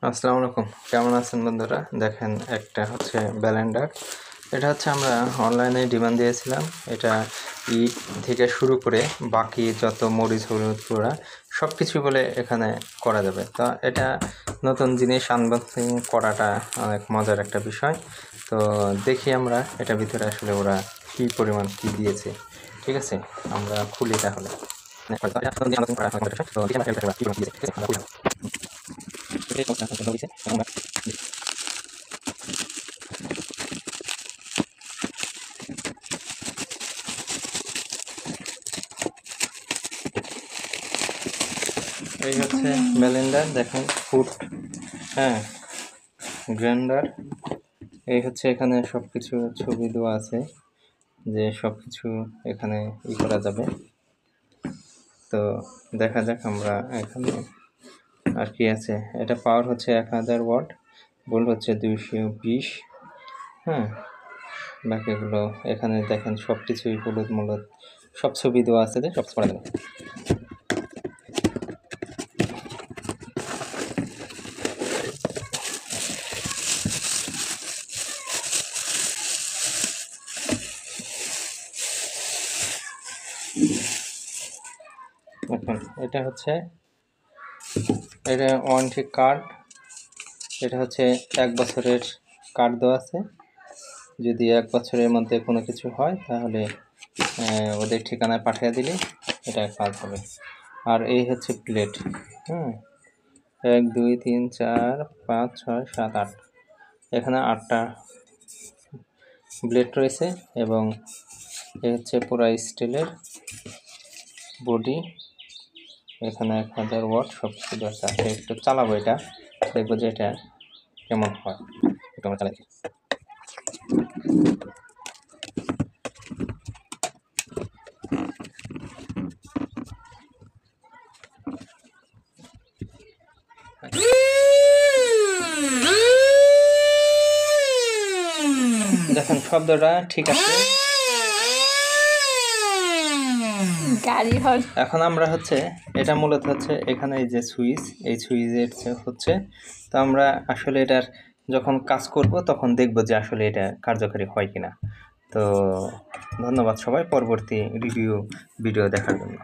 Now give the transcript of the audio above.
আসসালামু আলাইকুম, কেমন আছেন বন্ধুরা? দেখেন, একটা হচ্ছে ব্লেন্ডার। এটা হচ্ছে আমরা অনলাইনে ডিমান্ড দিয়েছিলাম। এটা ইট থেকে শুরু করে বাকি যত মরিচ হলুদ গুঁড়া সব কিছু বলে এখানে করা যাবে। তো এটা নতুন জিনিস আনবক্সিং করাটা অনেক মজার একটা বিষয়। তো দেখি আমরা এটা ভিতরে আসলে ওরা কী পরিমাণ কী দিয়েছে। ঠিক আছে, আমরা খুলি তাহলে। এই হচ্ছে ব্লেন্ডার, দেখেন ফুড, হ্যাঁ, গ্রাইন্ডার। এই হচ্ছে এখানে সব কিছু ছবি দেওয়া আছে যে সব কিছু এখানে করা যাবে। তো দেখা যাক আমরা এখানে আর কি আছে। এটা পাওয়ার হচ্ছে 1000 ওয়াট, ভোল্ট হচ্ছে 220। হ্যাঁ, বাকিগুলো এখানে দেখেন সব কিছুই হলুদ মূলত সব ছবি দেওয়া আছে যে সব করা যাবে। এখন এটা হচ্ছে এটা ওয়ারেন্টি কার্ড। এটা হচ্ছে 1 বছরের কার্ড দেওয়া আছে। যদি 1 বছরের মধ্যে কোনো কিছু হয় তাহলে ওদের ঠিকানায় পাঠিয়ে দিলে এটা কাজ হবে। আর এই হচ্ছে প্লেট। 1 2 3 4 5 6 7 8, এখানে 8টা ব্লেড রয়েছে এবং এই হচ্ছে পুরো স্টিলের বডি। এখানে 1000 ওয়াট সব কিছু আছে। একটু চালাবো, এটা দেখবো যে এটা কেমন হয়। একটু আমরা চালাই। দেখেন শব্দটা ঠিক আছে। এখন আমরা হচ্ছে এটা মূলত হচ্ছে এখানে এই যে সুইচ, এই সুইচের হচ্ছে। তো আমরা আসলে এটার যখন কাজ করব তখন দেখব যে আসলে এটা কার্যকরী হয় কিনা। তো ধন্যবাদ সবাই পরবর্তী ভিডিও দেখার জন্য।